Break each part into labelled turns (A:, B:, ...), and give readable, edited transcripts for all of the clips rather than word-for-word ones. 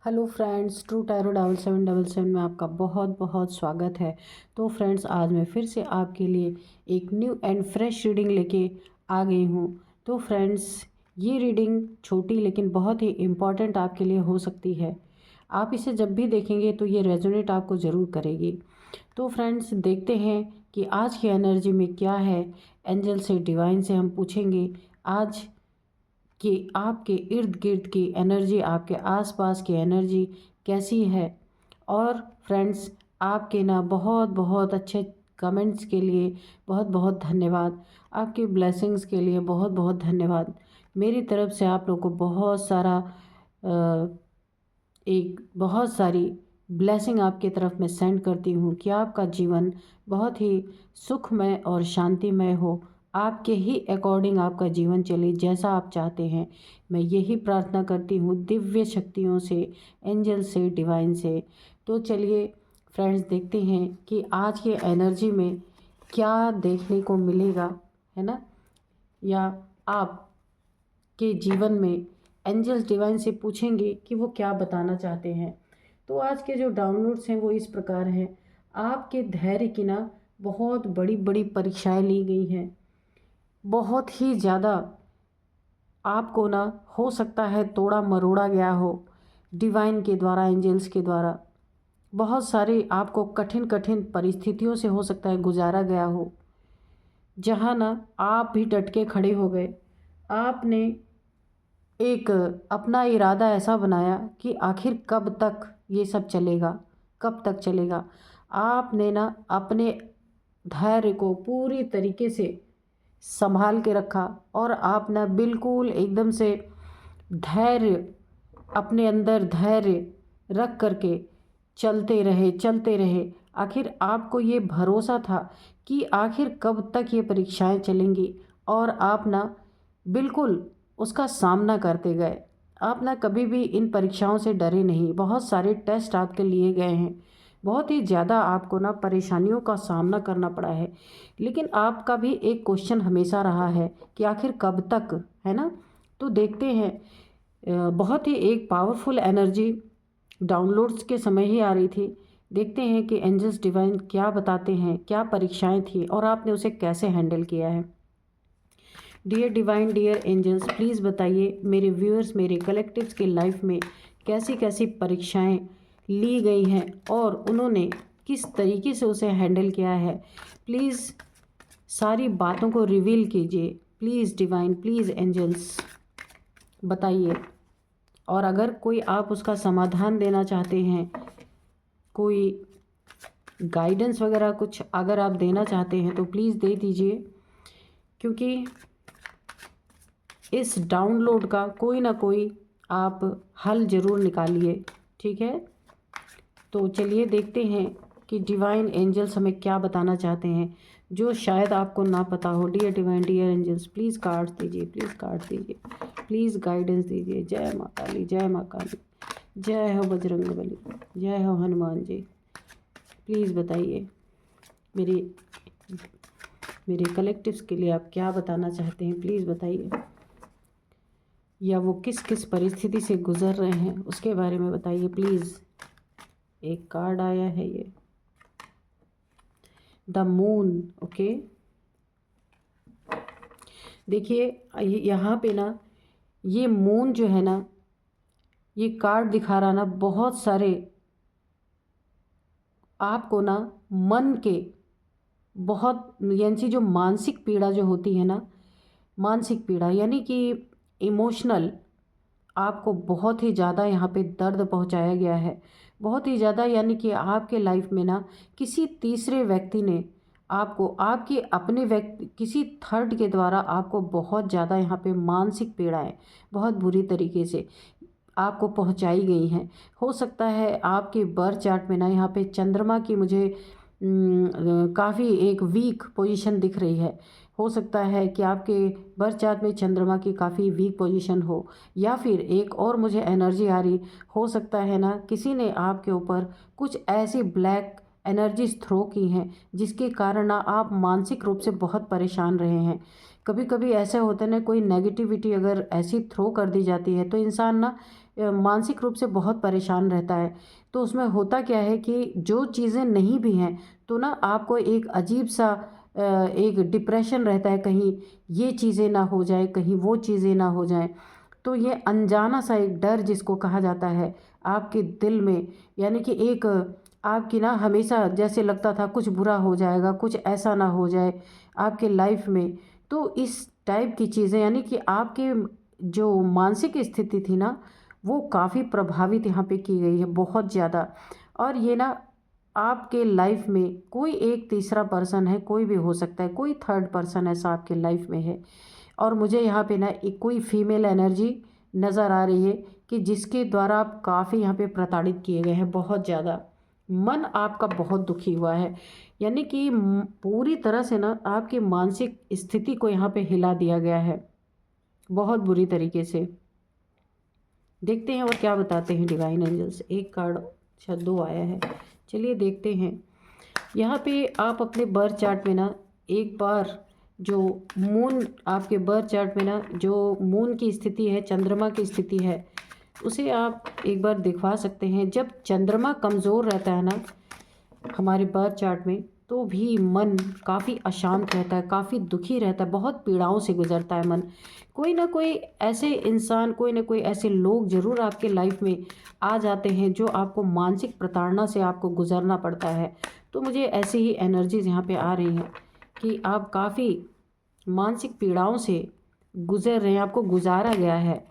A: Hello friends, true tarot 7777 में आपका बहुत बहुत स्वागत है। तो फ्रेंड्स, आज मैं फिर से आपके लिए एक न्यू एंड फ्रेश रीडिंग लेके आ गई हूँ। तो फ्रेंड्स, ये रीडिंग छोटी लेकिन बहुत ही इम्पॉर्टेंट आपके लिए हो सकती है। आप इसे जब भी देखेंगे तो ये रेजोनेट आपको ज़रूर करेगी। तो फ्रेंड्स, देखते हैं कि आज की एनर्जी में क्या है। एंजल से, डिवाइन से हम पूछेंगे आज कि आपके इर्द गिर्द की एनर्जी, आपके आसपास की एनर्जी कैसी है। और फ्रेंड्स, आपके ना बहुत बहुत अच्छे कमेंट्स के लिए बहुत बहुत धन्यवाद। आपकी ब्लेसिंग्स के लिए बहुत बहुत धन्यवाद। मेरी तरफ से आप लोग को बहुत सारा एक बहुत सारी ब्लेसिंग आपकी तरफ मैं सेंड करती हूँ कि आपका जीवन बहुत ही सुखमय और शांतिमय हो। आपके ही अकॉर्डिंग आपका जीवन चले जैसा आप चाहते हैं। मैं यही प्रार्थना करती हूँ दिव्य शक्तियों से, एंजल से, डिवाइन से। तो चलिए फ्रेंड्स, देखते हैं कि आज के एनर्जी में क्या देखने को मिलेगा, है ना। या आप के जीवन में एंजल्स डिवाइन से पूछेंगे कि वो क्या बताना चाहते हैं। तो आज के जो डाउनलोड्स हैं वो इस प्रकार हैं। आपके धैर्य की ना बहुत बड़ी बड़ी परीक्षाएं ली गई हैं। बहुत ही ज़्यादा आपको ना हो सकता है तोड़ा मरोड़ा गया हो डिवाइन के द्वारा, एंजल्स के द्वारा। बहुत सारी आपको कठिन कठिन परिस्थितियों से हो सकता है गुजारा गया हो, जहाँ ना आप भी डट के खड़े हो गए। आपने एक अपना इरादा ऐसा बनाया कि आखिर कब तक ये सब चलेगा, कब तक चलेगा। आपने ना अपने धैर्य को पूरी तरीके से संभाल के रखा और आप ना बिल्कुल एकदम से धैर्य, अपने अंदर धैर्य रख करके चलते रहे। आखिर आपको ये भरोसा था कि आखिर कब तक ये परीक्षाएं चलेंगी, और आप ना बिल्कुल उसका सामना करते गए। आप ना कभी भी इन परीक्षाओं से डरे नहीं। बहुत सारे टेस्ट आपके लिए गए हैं, बहुत ही ज़्यादा आपको ना परेशानियों का सामना करना पड़ा है, लेकिन आपका भी एक क्वेश्चन हमेशा रहा है कि आखिर कब तक, है ना। तो देखते हैं, बहुत ही एक पावरफुल एनर्जी डाउनलोड्स के समय ही आ रही थी। देखते हैं कि एंजल्स डिवाइन क्या बताते हैं, क्या परीक्षाएं थी और आपने उसे कैसे हैंडल किया है। Dear divine, dear angels, please बताइए मेरे व्यूअर्स, मेरे कलेक्टिव्स के लाइफ में कैसी कैसी परीक्षाएं ली गई हैं और उन्होंने किस तरीके से उसे हैंडल किया है। प्लीज़ सारी बातों को रिवील कीजिए। प्लीज़ डिवाइन, प्लीज़ एंजल्स, बताइए। और अगर कोई आप उसका समाधान देना चाहते हैं, कोई गाइडेंस वगैरह कुछ अगर आप देना चाहते हैं तो प्लीज़ दे दीजिए, क्योंकि इस डाउनलोड का कोई ना कोई आप हल ज़रूर निकालिए, ठीक है। तो चलिए देखते हैं कि डिवाइन एंजल्स हमें क्या बताना चाहते हैं, जो शायद आपको ना पता हो। Dear divine, dear angels, please cards दीजिए, प्लीज़ कार्ड्स दीजिए, प्लीज़ गाइडेंस दीजिए। जय माँ काली, जय माँ काली, जय हो बजरंगबली, जय हो हनुमान जी। प्लीज़ बताइए मेरे मेरे कलेक्टिव्स के लिए आप क्या बताना चाहते हैं। प्लीज़ बताइए, या वो किस किस परिस्थिति से गुज़र रहे हैं उसके बारे में बताइए प्लीज़। एक कार्ड आया है, ये द मून। ओके, देखिए यहाँ पे ना ये मून जो है ना, ये कार्ड दिखा रहा ना बहुत सारे आपको ना मन के बहुत, यानी जो मानसिक पीड़ा जो होती है ना, मानसिक पीड़ा यानी कि इमोशनल, आपको बहुत ही ज़्यादा यहाँ पे दर्द पहुँचाया गया है। बहुत ही ज़्यादा, यानी कि आपके लाइफ में ना किसी तीसरे व्यक्ति ने आपको, आपके अपने व्यक्ति, किसी थर्ड के द्वारा आपको बहुत ज़्यादा यहाँ पे मानसिक पीड़ाएं बहुत बुरी तरीके से आपको पहुँचाई गई हैं। हो सकता है आपके बर्थ चार्ट में ना यहाँ पे चंद्रमा की मुझे काफ़ी एक वीक पोजीशन दिख रही है। हो सकता है कि आपके बर्थ चार्ट में चंद्रमा की काफ़ी वीक पोजीशन हो, या फिर एक और मुझे एनर्जी आ रही, हो सकता है ना किसी ने आपके ऊपर कुछ ऐसी ब्लैक एनर्जीज थ्रो की हैं जिसके कारण ना आप मानसिक रूप से बहुत परेशान रहे हैं। कभी कभी ऐसा होता है ना, कोई नेगेटिविटी अगर ऐसी थ्रो कर दी जाती है तो इंसान ना मानसिक रूप से बहुत परेशान रहता है। तो उसमें होता क्या है कि जो चीज़ें नहीं भी हैं तो ना आपको एक अजीब सा एक डिप्रेशन रहता है, कहीं ये चीज़ें ना हो जाए, कहीं वो चीज़ें ना हो जाए। तो ये अनजाना सा एक डर जिसको कहा जाता है आपके दिल में, यानी कि एक आपकी ना हमेशा जैसे लगता था कुछ बुरा हो जाएगा, कुछ ऐसा ना हो जाए आपके लाइफ में। तो इस टाइप की चीज़ें, यानी कि आपके जो मानसिक स्थिति थी ना, वो काफ़ी प्रभावित यहाँ पे की गई है बहुत ज़्यादा। और ये ना आपके लाइफ में कोई एक तीसरा पर्सन है, कोई भी हो सकता है, कोई थर्ड पर्सन ऐसा आपके लाइफ में है। और मुझे यहाँ पे ना एक कोई फीमेल एनर्जी नज़र आ रही है कि जिसके द्वारा आप काफ़ी यहाँ पे प्रताड़ित किए गए हैं बहुत ज़्यादा। मन आपका बहुत दुखी हुआ है, यानी कि पूरी तरह से ना आपकी मानसिक स्थिति को यहाँ पे हिला दिया गया है बहुत बुरी तरीके से। देखते हैं और क्या बताते हैं डिवाइन एंजल्स। एक कार्ड, अच्छा दो आया है, चलिए देखते हैं। यहाँ पे आप अपने बर्थ चार्ट में ना एक बार जो मून, आपके बर्थ चार्ट में ना जो मून की स्थिति है, चंद्रमा की स्थिति है, उसे आप एक बार दिखवा सकते हैं। जब चंद्रमा कमज़ोर रहता है ना हमारे बर्थ चार्ट में, तो भी मन काफ़ी अशांत रहता है, काफ़ी दुखी रहता है, बहुत पीड़ाओं से गुजरता है मन। कोई ना कोई ऐसे इंसान, कोई ना कोई ऐसे लोग ज़रूर आपके लाइफ में आ जाते हैं जो आपको मानसिक प्रताड़ना से आपको गुजरना पड़ता है। तो मुझे ऐसी ही एनर्जीज़ यहाँ पे आ रही हैं कि आप काफ़ी मानसिक पीड़ाओं से गुजर रहे हैं, आपको गुजारा गया है।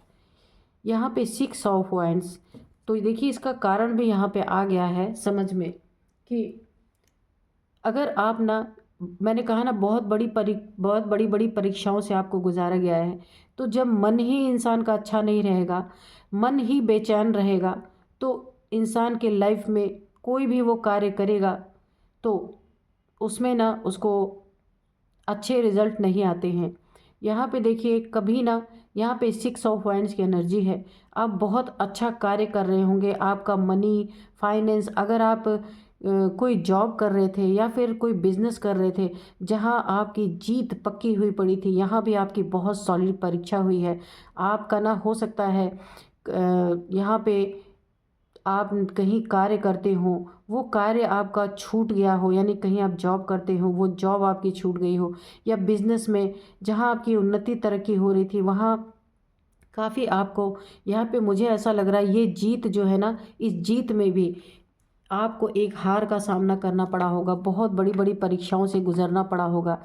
A: यहाँ पे 6 ऑफ वाइंड्स, तो देखिए इसका कारण भी यहाँ पे आ गया है समझ में कि अगर आप ना, मैंने कहा ना बहुत बड़ी बड़ी परीक्षाओं से आपको गुजारा गया है। तो जब मन ही इंसान का अच्छा नहीं रहेगा, मन ही बेचैन रहेगा, तो इंसान के लाइफ में कोई भी वो कार्य करेगा तो उसमें ना उसको अच्छे रिजल्ट नहीं आते हैं। यहाँ पे देखिए कभी ना, यहाँ पे 6 ऑफ वाइंड्स की एनर्जी है। आप बहुत अच्छा कार्य कर रहे होंगे, आपका मनी, फाइनेंस, अगर आप कोई जॉब कर रहे थे या फिर कोई बिजनेस कर रहे थे जहाँ आपकी जीत पक्की हुई पड़ी थी, यहाँ भी आपकी बहुत सॉलिड परीक्षा हुई है। आपका ना हो सकता है यहाँ पे आप कहीं कार्य करते हो, वो कार्य आपका छूट गया हो, यानी कहीं आप जॉब करते हो, वो जॉब आपकी छूट गई हो, या बिजनेस में जहाँ आपकी उन्नति तरक्की हो रही थी वहाँ काफ़ी आपको, यहाँ पे मुझे ऐसा लग रहा है ये जीत जो है ना, इस जीत में भी आपको एक हार का सामना करना पड़ा होगा, बहुत बड़ी बड़ी परीक्षाओं से गुजरना पड़ा होगा।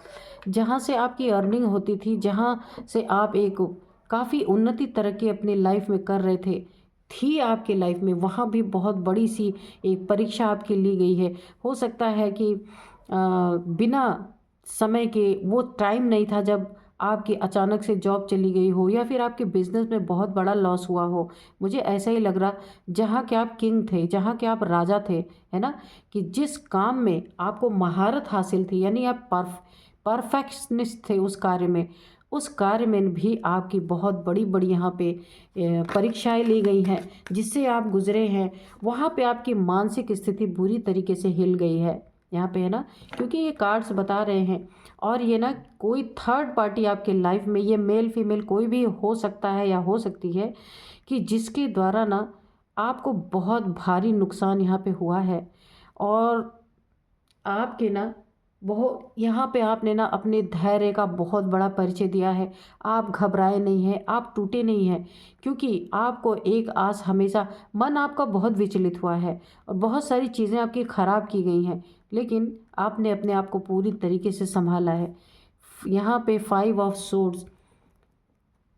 A: जहाँ से आपकी अर्निंग होती थी, जहाँ से आप एक काफ़ी उन्नति तरक्की अपनी लाइफ में कर रहे थे, थी आपके लाइफ में, वहाँ भी बहुत बड़ी सी एक परीक्षा आपकी ली गई है। हो सकता है कि बिना समय के वो टाइम नहीं था जब आपकी अचानक से जॉब चली गई हो, या फिर आपके बिजनेस में बहुत बड़ा लॉस हुआ हो। मुझे ऐसा ही लग रहा, जहाँ के आप किंग थे, जहाँ के आप राजा थे, है ना, कि जिस काम में आपको महारत हासिल थी, यानी आप परफेक्शनिस्ट थे उस कार्य में, उस कार्य में भी आपकी बहुत बड़ी बड़ी यहाँ पे परीक्षाएं ली गई हैं जिससे आप गुजरे हैं। वहाँ पे आपकी मानसिक स्थिति बुरी तरीके से हिल गई है यहाँ पे, है ना, क्योंकि ये कार्ड्स बता रहे हैं। और ये ना कोई थर्ड पार्टी आपके लाइफ में, ये मेल फीमेल कोई भी हो सकता है या हो सकती है, कि जिसके द्वारा ना आपको बहुत भारी नुकसान यहाँ पे हुआ है। और आपके ना बहुत यहाँ पे आपने ना अपने धैर्य का बहुत बड़ा परिचय दिया है। आप घबराए नहीं हैं, आप टूटे नहीं हैं, क्योंकि आपको एक आस हमेशा, मन आपका बहुत विचलित हुआ है और बहुत सारी चीज़ें आपकी ख़राब की गई हैं, लेकिन आपने अपने आप को पूरी तरीके से संभाला है। यहाँ पे 5 ऑफ सोर्ड्स,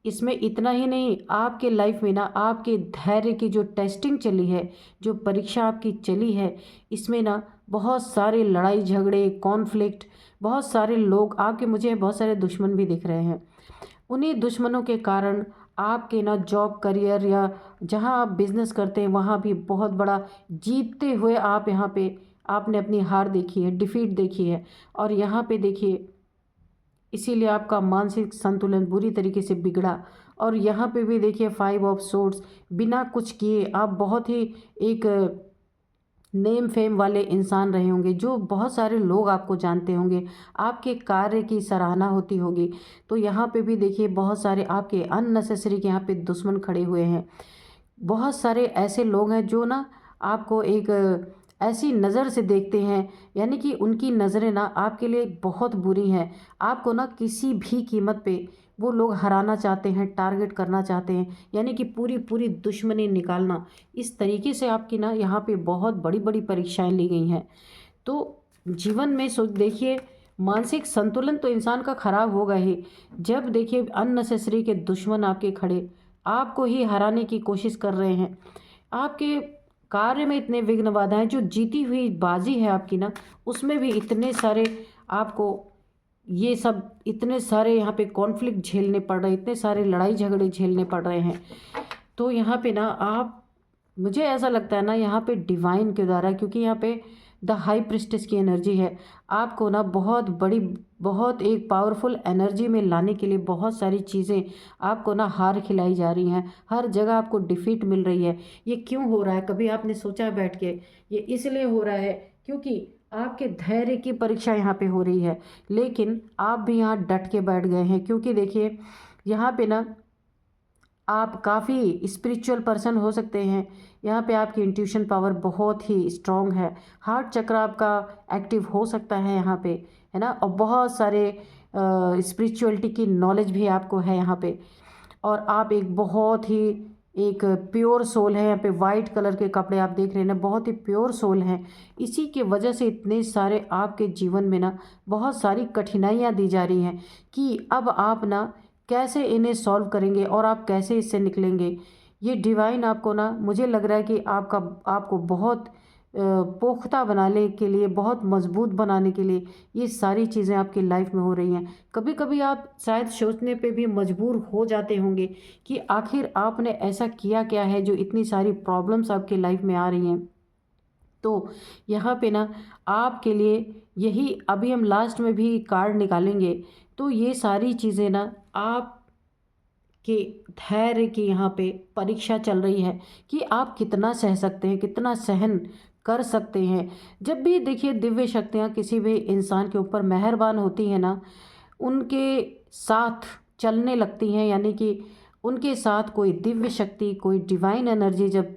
A: इसमें इतना ही नहीं, आपके लाइफ में ना आपके धैर्य की जो टेस्टिंग चली है, जो परीक्षा आपकी चली है, इसमें ना बहुत सारे लड़ाई झगड़े, कॉन्फ्लिक्ट, बहुत सारे लोग आपके, मुझे बहुत सारे दुश्मन भी दिख रहे हैं। उन्हीं दुश्मनों के कारण आपके ना जॉब, करियर, या जहां आप बिजनेस करते हैं वहां भी बहुत बड़ा जीतते हुए आप यहाँ पे आपने अपनी हार देखी है, डिफीट देखी है। और यहाँ पे देखिए इसीलिए आपका मानसिक संतुलन बुरी तरीके से बिगड़ा। और यहाँ पे भी देखिए 5 ऑफ सोर्ड्स, बिना कुछ किए आप बहुत ही एक नेम फेम वाले इंसान रहे होंगे, जो बहुत सारे लोग आपको जानते होंगे, आपके कार्य की सराहना होती होगी। तो यहाँ पे भी देखिए बहुत सारे आपके अननेसेसरी के यहाँ पे दुश्मन खड़े हुए हैं। बहुत सारे ऐसे लोग हैं जो ना आपको एक ऐसी नज़र से देखते हैं, यानी कि उनकी नज़रें ना आपके लिए बहुत बुरी हैं। आपको ना किसी भी कीमत पे वो लोग हराना चाहते हैं, टारगेट करना चाहते हैं, यानी कि पूरी पूरी दुश्मनी निकालना। इस तरीके से आपकी ना यहाँ पे बहुत बड़ी बड़ी परीक्षाएं ली गई हैं। तो जीवन में सोच देखिए, मानसिक संतुलन तो इंसान का खराब होगा ही, जब देखिए अननेसेसरी के दुश्मन आपके खड़े आपको ही हराने की कोशिश कर रहे हैं। आपके कार्य में इतने विघ्न बाधाएं, जो जीती हुई बाजी है आपकी ना, उसमें भी इतने सारे आपको ये सब इतने सारे यहाँ पे कॉन्फ्लिक्ट झेलने पड़ रहे हैं, इतने सारे लड़ाई झगड़े झेलने पड़ रहे हैं। तो यहाँ पे ना आप, मुझे ऐसा लगता है ना यहाँ पे डिवाइन के द्वारा, क्योंकि यहाँ पे द हाई प्रिस्टेस की एनर्जी है, आपको ना बहुत बड़ी, बहुत एक पावरफुल एनर्जी में लाने के लिए बहुत सारी चीज़ें आपको ना हार खिलाई जा रही हैं। हर जगह आपको डिफीट मिल रही है। ये क्यों हो रहा है, कभी आपने सोचा है बैठ के? ये इसलिए हो रहा है क्योंकि आपके धैर्य की परीक्षा यहाँ पे हो रही है, लेकिन आप भी यहाँ डट के बैठ गए हैं। क्योंकि देखिए यहाँ पे ना आप काफ़ी स्पिरिचुअल पर्सन हो सकते हैं। यहाँ पे आपकी इंट्यूशन पावर बहुत ही स्ट्रॉन्ग है। हार्ट चक्र आपका एक्टिव हो सकता है यहाँ पे, है ना। और बहुत सारे स्पिरिचुअलिटी की नॉलेज भी आपको है यहाँ पे। और आप एक बहुत ही एक प्योर सोल है। यहाँ पे वाइट कलर के कपड़े आप देख रहे हैं ना, बहुत ही प्योर सोल हैं। इसी के वजह से इतने सारे आपके जीवन में ना बहुत सारी कठिनाइयाँ दी जा रही हैं कि अब आप ना कैसे इन्हें सॉल्व करेंगे और आप कैसे इससे निकलेंगे। ये डिवाइन आपको ना, मुझे लग रहा है कि आपको बहुत पुख्ता बनाने के लिए, बहुत मजबूत बनाने के लिए ये सारी चीज़ें आपकी लाइफ में हो रही हैं। कभी कभी आप शायद सोचने पे भी मजबूर हो जाते होंगे कि आखिर आपने ऐसा किया क्या है जो इतनी सारी प्रॉब्लम्स आपकी लाइफ में आ रही हैं। तो यहाँ पे ना आपके लिए यही, अभी हम लास्ट में भी कार्ड निकालेंगे, तो ये सारी चीज़ें ना आप के धैर्य की यहाँ पे परीक्षा चल रही है कि आप कितना सह सकते हैं, कितना सहन कर सकते हैं। जब भी देखिए दिव्य शक्तियाँ किसी भी इंसान के ऊपर मेहरबान होती हैं ना, उनके साथ चलने लगती हैं, यानी कि उनके साथ कोई दिव्य शक्ति, कोई डिवाइन एनर्जी जब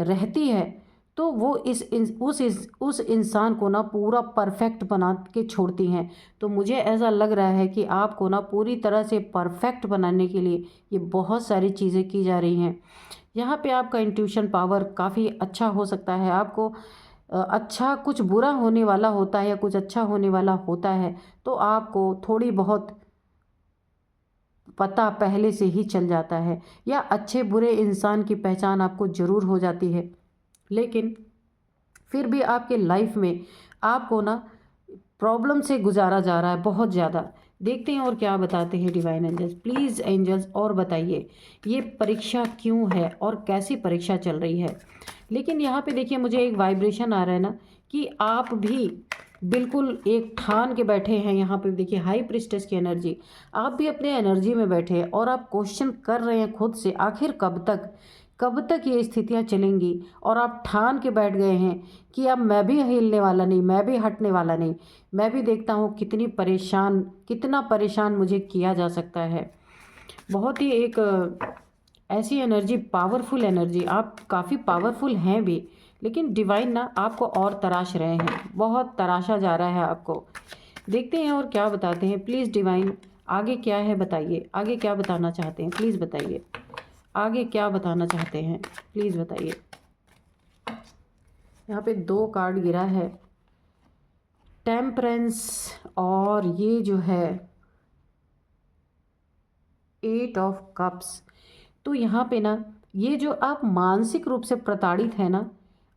A: रहती है, तो वो उस इंसान को ना पूरा परफेक्ट बना के छोड़ती हैं। तो मुझे ऐसा लग रहा है कि आपको ना पूरी तरह से परफेक्ट बनाने के लिए ये बहुत सारी चीज़ें की जा रही हैं। यहाँ पे आपका इंट्यूशन पावर काफ़ी अच्छा हो सकता है। आपको अच्छा, कुछ बुरा होने वाला होता है या कुछ अच्छा होने वाला होता है, तो आपको थोड़ी बहुत पता पहले से ही चल जाता है, या अच्छे बुरे इंसान की पहचान आपको ज़रूर हो जाती है। लेकिन फिर भी आपके लाइफ में आपको ना प्रॉब्लम से गुजारा जा रहा है बहुत ज़्यादा। देखते हैं और क्या बताते हैं डिवाइन एंजल्स। प्लीज़ एंजल्स और बताइए ये परीक्षा क्यों है और कैसी परीक्षा चल रही है। लेकिन यहाँ पे देखिए मुझे एक वाइब्रेशन आ रहा है ना कि आप भी बिल्कुल एक ठान के बैठे हैं। यहाँ पे देखिए हाई प्रिस्टेस की एनर्जी, आप भी अपने एनर्जी में बैठे हैं और आप क्वेश्चन कर रहे हैं खुद से, आखिर कब तक ये स्थितियाँ चलेंगी। और आप ठान के बैठ गए हैं कि अब मैं भी हिलने वाला नहीं, मैं भी हटने वाला नहीं। मैं भी देखता हूँ कितना परेशान मुझे किया जा सकता है। बहुत ही एक ऐसी एनर्जी, पावरफुल एनर्जी, आप काफ़ी पावरफुल हैं भी, लेकिन डिवाइन ना आपको और तराश रहे हैं, बहुत तराशा जा रहा है आपको। देखते हैं और क्या बताते हैं। प्लीज़ डिवाइन आगे क्या है बताइए, आगे क्या बताना चाहते हैं, प्लीज़ बताइए। आगे क्या बताना चाहते हैं, प्लीज़ बताइए। यहाँ पे 2 कार्ड गिरा है, टेम्परेंस और ये जो है 8 ऑफ कप्स। तो यहाँ पे ना ये जो आप मानसिक रूप से प्रताड़ित है ना,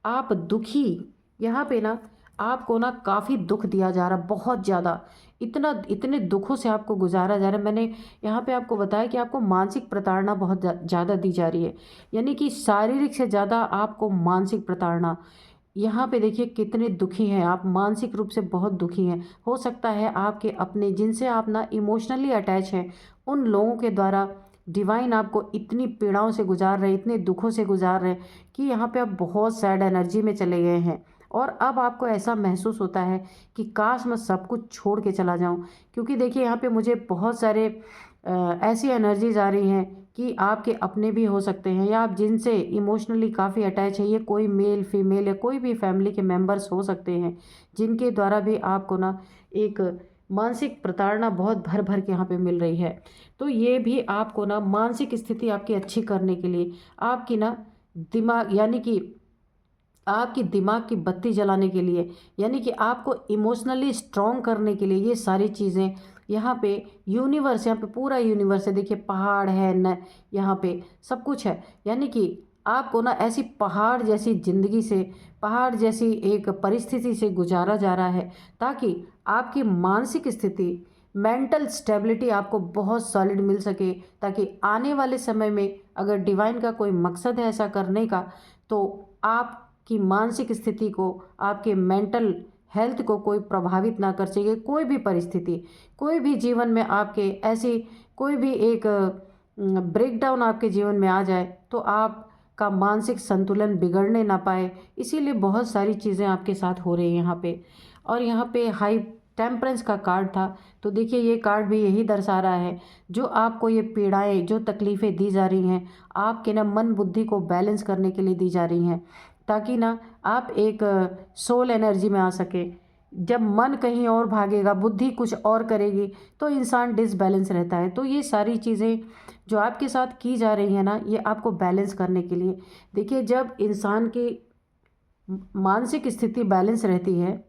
A: आप दुखी, यहाँ पे ना आपको ना काफ़ी दुख दिया जा रहा है, बहुत ज़्यादा, इतने दुखों से आपको गुजारा जा रहा है। मैंने यहाँ पे आपको बताया कि आपको मानसिक प्रताड़ना बहुत ज़्यादा दी जा रही है, यानी कि शारीरिक से ज़्यादा आपको मानसिक प्रताड़ना। यहाँ पे देखिए कितने दुखी हैं आप, मानसिक रूप से बहुत दुखी हैं। हो सकता है आपके अपने, जिनसे आप ना इमोशनली अटैच हैं, उन लोगों के द्वारा डिवाइन आपको इतनी पीड़ाओं से गुजार रहे, इतने दुखों से गुजार रहे कि यहाँ पे आप बहुत सैड एनर्जी में चले गए हैं। और अब आपको ऐसा महसूस होता है कि काश मैं सब कुछ छोड़ के चला जाऊं, क्योंकि देखिए यहाँ पे मुझे बहुत सारे ऐसी एनर्जीज आ रही हैं कि आपके अपने भी हो सकते हैं या आप जिनसे इमोशनली काफ़ी अटैच है। ये कोई मेल फीमेल या कोई भी फैमिली के मेंबर्स हो सकते हैं, जिनके द्वारा भी आपको ना एक मानसिक प्रताड़ना बहुत भर भर के यहाँ पे मिल रही है। तो ये भी आपको ना मानसिक स्थिति आपकी अच्छी करने के लिए, आपकी ना दिमाग यानी कि आपकी दिमाग की बत्ती जलाने के लिए, यानी कि आपको इमोशनली स्ट्रॉन्ग करने के लिए, ये सारी चीज़ें यहाँ पे यूनिवर्स, यहाँ पे पूरा यूनिवर्स है। देखिए पहाड़ है न, यहाँ पे सब कुछ है। यानी कि आपको ना ऐसी पहाड़ जैसी ज़िंदगी से, पहाड़ जैसी एक परिस्थिति से गुजारा जा रहा है, ताकि आपकी मानसिक स्थिति, मेंटल स्टेबिलिटी आपको बहुत सॉलिड मिल सके, ताकि आने वाले समय में अगर डिवाइन का कोई मकसद है ऐसा करने का, तो आपकी मानसिक स्थिति को, आपके मेंटल हेल्थ को कोई प्रभावित ना कर सके। कोई भी परिस्थिति, कोई भी जीवन में आपके ऐसी कोई भी एक ब्रेकडाउन आपके जीवन में आ जाए तो आपका मानसिक संतुलन बिगड़ने ना पाए। इसीलिए बहुत सारी चीज़ें आपके साथ हो रही हैं यहाँ पे। और यहाँ पे हाई टेम्परेंस का कार्ड था, तो देखिए ये कार्ड भी यही दर्शा रहा है, जो आपको ये पीड़ाएं, जो तकलीफ़ें दी जा रही हैं, आपके ना मन बुद्धि को बैलेंस करने के लिए दी जा रही हैं, ताकि ना आप एक सोल एनर्जी में आ सके। जब मन कहीं और भागेगा, बुद्धि कुछ और करेगी, तो इंसान डिसबैलेंस रहता है। तो ये सारी चीज़ें जो आपके साथ की जा रही हैं ना, ये आपको बैलेंस करने के लिए। देखिए जब इंसान की मानसिक स्थिति बैलेंस रहती है,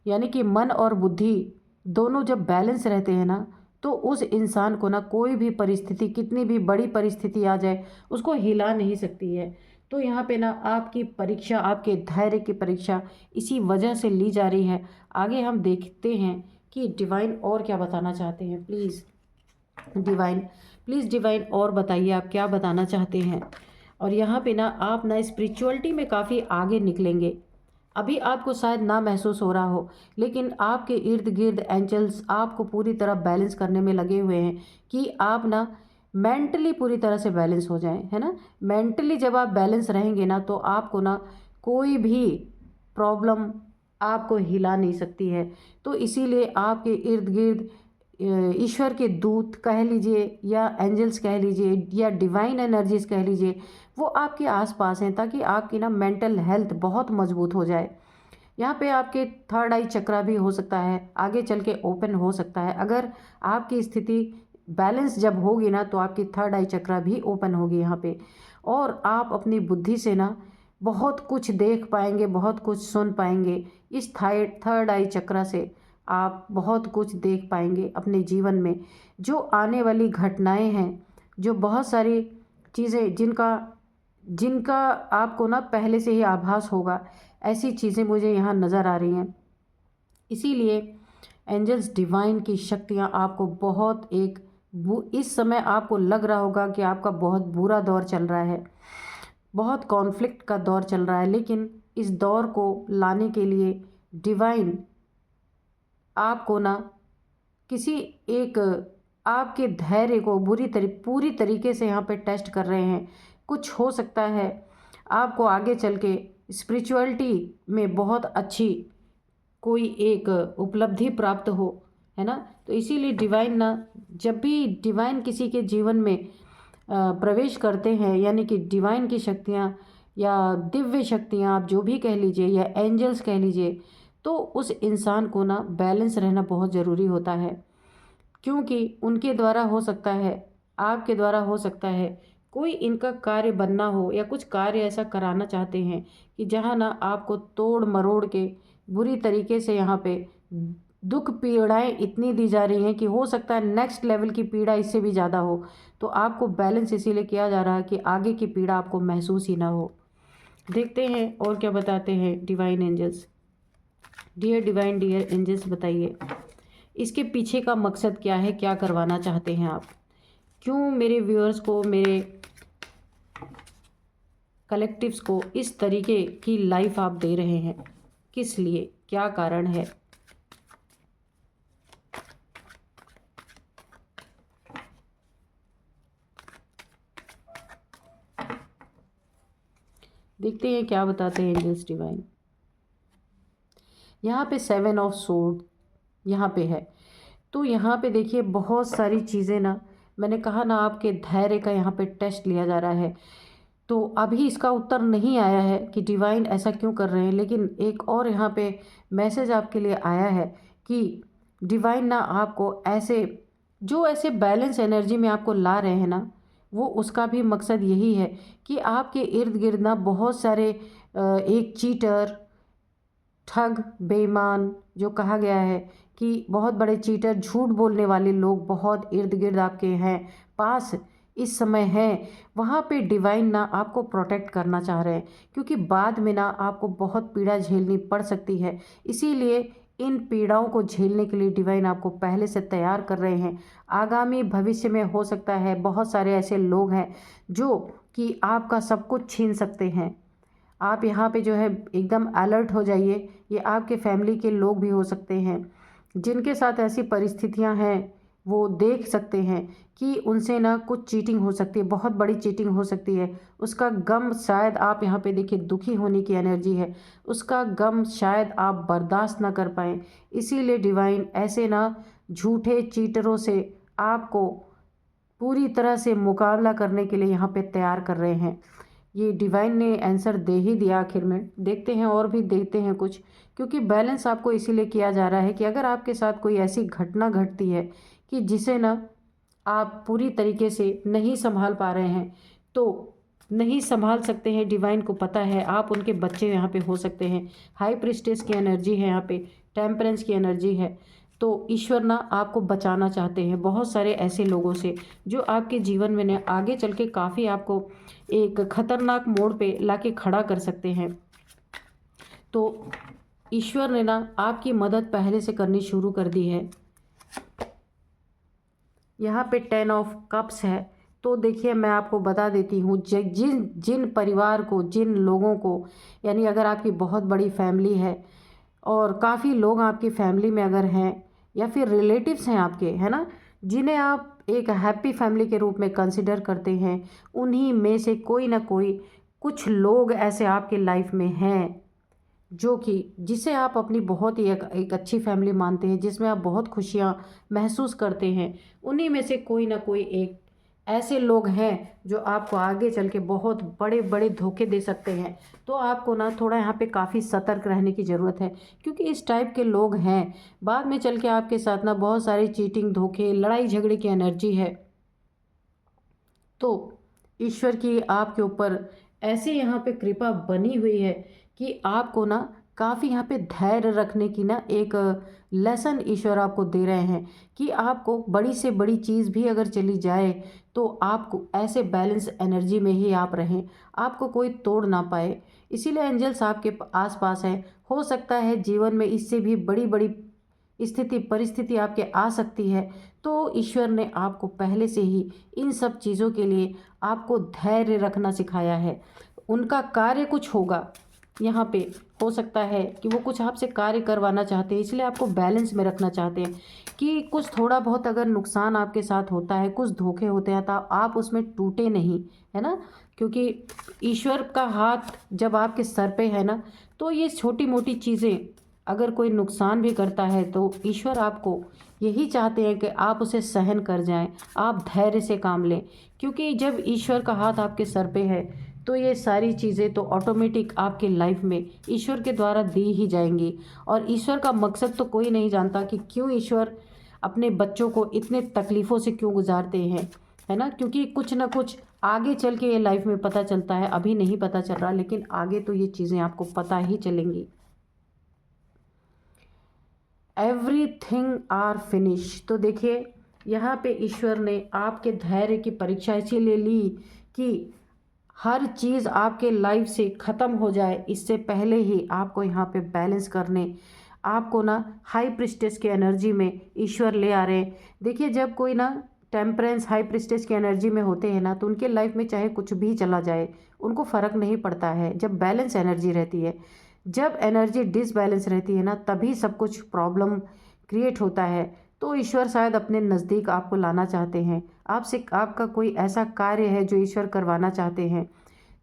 A: यानी कि मन और बुद्धि दोनों जब बैलेंस रहते हैं ना, तो उस इंसान को ना कोई भी परिस्थिति, कितनी भी बड़ी परिस्थिति आ जाए, उसको हिला नहीं सकती है। तो यहाँ पे ना आपकी परीक्षा, आपके धैर्य की परीक्षा इसी वजह से ली जा रही है। आगे हम देखते हैं कि डिवाइन और क्या बताना चाहते हैं। डिवाइन प्लीज़ डिवाइन और बताइए आप क्या बताना चाहते हैं। और यहाँ पे ना आप ना स्पिरिचुअलिटी में काफ़ी आगे निकलेंगे। अभी आपको शायद ना महसूस हो रहा हो, लेकिन आपके इर्द गिर्द एंजल्स आपको पूरी तरह बैलेंस करने में लगे हुए हैं कि आप ना मेंटली पूरी तरह से बैलेंस हो जाएं, है ना। मेंटली जब आप बैलेंस रहेंगे ना, तो आपको ना कोई भी प्रॉब्लम आपको हिला नहीं सकती है। तो इसीलिए आपके इर्द गिर्द ईश्वर के दूत कह लीजिए या एंजल्स कह लीजिए या डिवाइन एनर्जीज कह लीजिए, वो आपके आसपास हैं, ताकि आपकी ना मेंटल हेल्थ बहुत मजबूत हो जाए। यहाँ पे आपके थर्ड आई चक्रा भी हो सकता है, आगे चल के ओपन हो सकता है। अगर आपकी स्थिति बैलेंस जब होगी ना, तो आपकी थर्ड आई चक्रा भी ओपन होगी यहाँ पे। और आप अपनी बुद्धि से ना बहुत कुछ देख पाएंगे, बहुत कुछ सुन पाएंगे। इस थर्ड आई चक्रा से आप बहुत कुछ देख पाएंगे अपने जीवन में। जो आने वाली घटनाएं हैं, जो बहुत सारी चीज़ें जिनका जिनका आपको ना पहले से ही आभास होगा, ऐसी चीज़ें मुझे यहाँ नज़र आ रही हैं। इसीलिए एंजल्स डिवाइन की शक्तियाँ आपको बहुत एक इस समय आपको लग रहा होगा कि आपका बहुत बुरा दौर चल रहा है, बहुत कॉन्फ्लिक्ट का दौर चल रहा है, लेकिन इस दौर को लाने के लिए डिवाइन आपको ना किसी एक आपके धैर्य को पूरी तरीके से यहाँ पे टेस्ट कर रहे हैं। कुछ हो सकता है आपको आगे चल के स्पिरिचुअलिटी में बहुत अच्छी कोई एक उपलब्धि प्राप्त हो, है ना। तो इसीलिए डिवाइन ना, जब भी डिवाइन किसी के जीवन में प्रवेश करते हैं, यानी कि डिवाइन की शक्तियाँ या दिव्य शक्तियाँ आप जो भी कह लीजिए या एंजल्स कह लीजिए, तो उस इंसान को ना बैलेंस रहना बहुत ज़रूरी होता है। क्योंकि उनके द्वारा हो सकता है, आपके द्वारा हो सकता है, कोई इनका कार्य बनना हो या कुछ कार्य ऐसा कराना चाहते हैं कि जहाँ ना आपको तोड़ मरोड़ के बुरी तरीके से यहाँ पे दुख पीड़ाएं इतनी दी जा रही हैं कि हो सकता है नेक्स्ट लेवल की पीड़ा इससे भी ज़्यादा हो। तो आपको बैलेंस इसीलिए किया जा रहा है कि आगे की पीड़ा आपको महसूस ही ना हो। देखते हैं और क्या बताते हैं divine angels. Dear divine, dear angels, बताइए इसके पीछे का मकसद क्या है, क्या करवाना चाहते हैं आप। क्यों मेरे व्यूअर्स को, मेरे कलेक्टिव्स को इस तरीके की लाइफ आप दे रहे हैं, किस लिए, क्या कारण है। देखते हैं क्या बताते हैं एंजल्स डिवाइन। यहाँ पे 7 ऑफ सोर्ड यहाँ पे है। तो यहाँ पे देखिए बहुत सारी चीज़ें ना, मैंने कहा ना आपके धैर्य का यहाँ पे टेस्ट लिया जा रहा है। तो अभी इसका उत्तर नहीं आया है कि डिवाइन ऐसा क्यों कर रहे हैं, लेकिन एक और यहाँ पे मैसेज आपके लिए आया है कि डिवाइन ना आपको ऐसे, जो ऐसे बैलेंस एनर्जी में आपको ला रहे हैं ना, वो उसका भी मकसद यही है कि आपके इर्द गिर्द ना बहुत सारे एक चीटर, ठग, बेईमान, जो कहा गया है कि बहुत बड़े चीटर, झूठ बोलने वाले लोग बहुत इर्द गिर्द आपके हैं, पास इस समय हैं। वहाँ पे डिवाइन ना आपको प्रोटेक्ट करना चाह रहे हैं, क्योंकि बाद में ना आपको बहुत पीड़ा झेलनी पड़ सकती है। इसीलिए इन पीड़ाओं को झेलने के लिए डिवाइन आपको पहले से तैयार कर रहे हैं। आगामी भविष्य में हो सकता है बहुत सारे ऐसे लोग हैं जो कि आपका सब कुछ छीन सकते हैं। आप यहाँ पे जो है एकदम अलर्ट हो जाइए। ये आपके फैमिली के लोग भी हो सकते हैं जिनके साथ ऐसी परिस्थितियाँ हैं, वो देख सकते हैं कि उनसे ना कुछ चीटिंग हो सकती है, बहुत बड़ी चीटिंग हो सकती है। उसका गम शायद आप यहाँ पे देखिए दुखी होने की एनर्जी है, उसका गम शायद आप बर्दाश्त ना कर पाएँ। इसीलिए डिवाइन ऐसे ना झूठे चीटरों से आपको पूरी तरह से मुकाबला करने के लिए यहाँ पे तैयार कर रहे हैं। ये डिवाइन ने आंसर दे ही दिया आखिर में। देखते हैं और भी देखते हैं कुछ, क्योंकि बैलेंस आपको इसीलिए किया जा रहा है कि अगर आपके साथ कोई ऐसी घटना घटती है कि जिसे ना आप पूरी तरीके से नहीं संभाल पा रहे हैं, तो नहीं संभाल सकते हैं, डिवाइन को पता है आप उनके बच्चे यहाँ पे हो सकते हैं। हाई प्रीस्टेस की एनर्जी है यहाँ पे, टेम्परेंस की एनर्जी है। तो ईश्वर ना आपको बचाना चाहते हैं बहुत सारे ऐसे लोगों से जो आपके जीवन में ना आगे चल के काफ़ी आपको एक खतरनाक मोड़ पे लाके खड़ा कर सकते हैं। तो ईश्वर ने ना आपकी मदद पहले से करनी शुरू कर दी है। यहाँ पे 10 ऑफ कप्स है। तो देखिए मैं आपको बता देती हूँ, जिन जिन परिवार को, जिन लोगों को, यानी अगर आपकी बहुत बड़ी फैमिली है और काफ़ी लोग आपकी फैमिली में अगर हैं या फिर रिलेटिव्स हैं आपके, है ना, जिन्हें आप एक हैप्पी फैमिली के रूप में कंसिडर करते हैं, उन्हीं में से कोई ना कोई कुछ लोग ऐसे आपके लाइफ में हैं जो कि जिसे आप अपनी बहुत ही एक अच्छी फैमिली मानते हैं, जिसमें आप बहुत खुशियाँ महसूस करते हैं। उन्हीं में से कोई ना कोई एक ऐसे लोग हैं जो आपको आगे चल के बहुत बड़े बड़े धोखे दे सकते हैं। तो आपको ना थोड़ा यहाँ पे काफ़ी सतर्क रहने की ज़रूरत है, क्योंकि इस टाइप के लोग हैं बाद में चल के आपके साथ ना बहुत सारी चीटिंग, धोखे, लड़ाई झगड़े की एनर्जी है। तो ईश्वर की आपके ऊपर ऐसे यहाँ पे कृपा बनी हुई है कि आपको ना काफ़ी यहाँ पे धैर्य रखने की ना एक लेसन ईश्वर आपको दे रहे हैं कि आपको बड़ी से बड़ी चीज़ भी अगर चली जाए तो आपको ऐसे बैलेंस एनर्जी में ही आप रहें, आपको कोई तोड़ ना पाए। इसीलिए एंजल्स आपके आसपास हैं। हो सकता है जीवन में इससे भी बड़ी बड़ी स्थिति, परिस्थिति आपके आ सकती है, तो ईश्वर ने आपको पहले से ही इन सब चीज़ों के लिए आपको धैर्य रखना सिखाया है। उनका कार्य कुछ होगा, यहाँ पे हो सकता है कि वो कुछ आपसे कार्य करवाना चाहते हैं, इसलिए आपको बैलेंस में रखना चाहते हैं कि कुछ थोड़ा बहुत अगर नुकसान आपके साथ होता है, कुछ धोखे होते हैं, तो आप उसमें टूटे नहीं, है ना। क्योंकि ईश्वर का हाथ जब आपके सर पे है ना, तो ये छोटी मोटी चीज़ें अगर कोई नुकसान भी करता है तो ईश्वर आपको यही चाहते हैं कि आप उसे सहन कर जाएं, आप धैर्य से काम लें। क्योंकि जब ईश्वर का हाथ आपके सर पे है तो ये सारी चीज़ें तो ऑटोमेटिक आपके लाइफ में ईश्वर के द्वारा दी ही जाएंगी। और ईश्वर का मकसद तो कोई नहीं जानता कि क्यों ईश्वर अपने बच्चों को इतने तकलीफ़ों से क्यों गुजारते हैं, है ना। क्योंकि कुछ ना कुछ आगे चल के ये लाइफ में पता चलता है, अभी नहीं पता चल रहा, लेकिन आगे तो ये चीज़ें आपको पता ही चलेंगी। Everything are finish. तो देखिए यहाँ पे ईश्वर ने आपके धैर्य की परीक्षा इसीलिए ली कि हर चीज़ आपके लाइफ से ख़त्म हो जाए, इससे पहले ही आपको यहाँ पे बैलेंस करने, आपको ना हाई प्रिस्टेस की एनर्जी में ईश्वर ले आ रहे हैं। देखिए जब कोई ना टेम्परेंस, हाई प्रिस्टेस की एनर्जी में होते हैं ना, तो उनके लाइफ में चाहे कुछ भी चला जाए उनको फ़र्क नहीं पड़ता है, जब बैलेंस एनर्जी रहती है। जब एनर्जी डिसबैलेंस रहती है ना, तभी सब कुछ प्रॉब्लम क्रिएट होता है। तो ईश्वर शायद अपने नज़दीक आपको लाना चाहते हैं, आपसे आपका कोई ऐसा कार्य है जो ईश्वर करवाना चाहते हैं।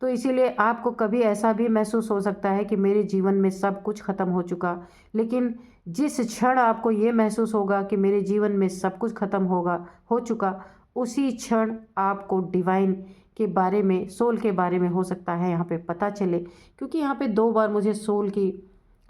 A: तो इसीलिए आपको कभी ऐसा भी महसूस हो सकता है कि मेरे जीवन में सब कुछ ख़त्म हो चुका, लेकिन जिस क्षण आपको ये महसूस होगा कि मेरे जीवन में सब कुछ ख़त्म हो चुका, उसी क्षण आपको डिवाइन के बारे में, सोल के बारे में हो सकता है यहाँ पे पता चले। क्योंकि यहाँ पे 2 बार मुझे सोल की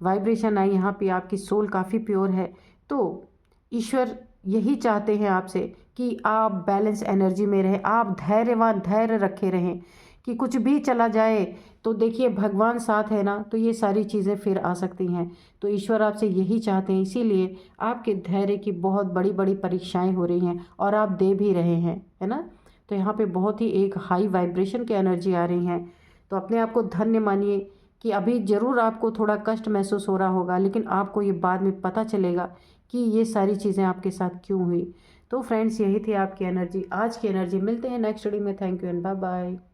A: वाइब्रेशन आई, यहाँ पे आपकी सोल काफ़ी प्योर है। तो ईश्वर यही चाहते हैं आपसे कि आप बैलेंस एनर्जी में रहें, आप धैर्यवान, धैर्य रखे रहें कि कुछ भी चला जाए तो देखिए भगवान साथ है ना, तो ये सारी चीज़ें फिर आ सकती हैं। तो ईश्वर आपसे यही चाहते हैं, इसीलिए आपके धैर्य की बहुत बड़ी बड़ी परीक्षाएं हो रही हैं और आप दे भी रहे हैं, है ना। तो यहाँ पे बहुत ही एक हाई वाइब्रेशन की एनर्जी आ रही हैं। तो अपने आप को धन्य मानिए कि अभी ज़रूर आपको थोड़ा कष्ट महसूस हो रहा होगा, लेकिन आपको ये बाद में पता चलेगा कि ये सारी चीज़ें आपके साथ क्यों हुई। तो फ्रेंड्स, यही थी आपकी एनर्जी, आज की एनर्जी। मिलते हैं नेक्स्ट वीडियो में। Thank you and bye bye.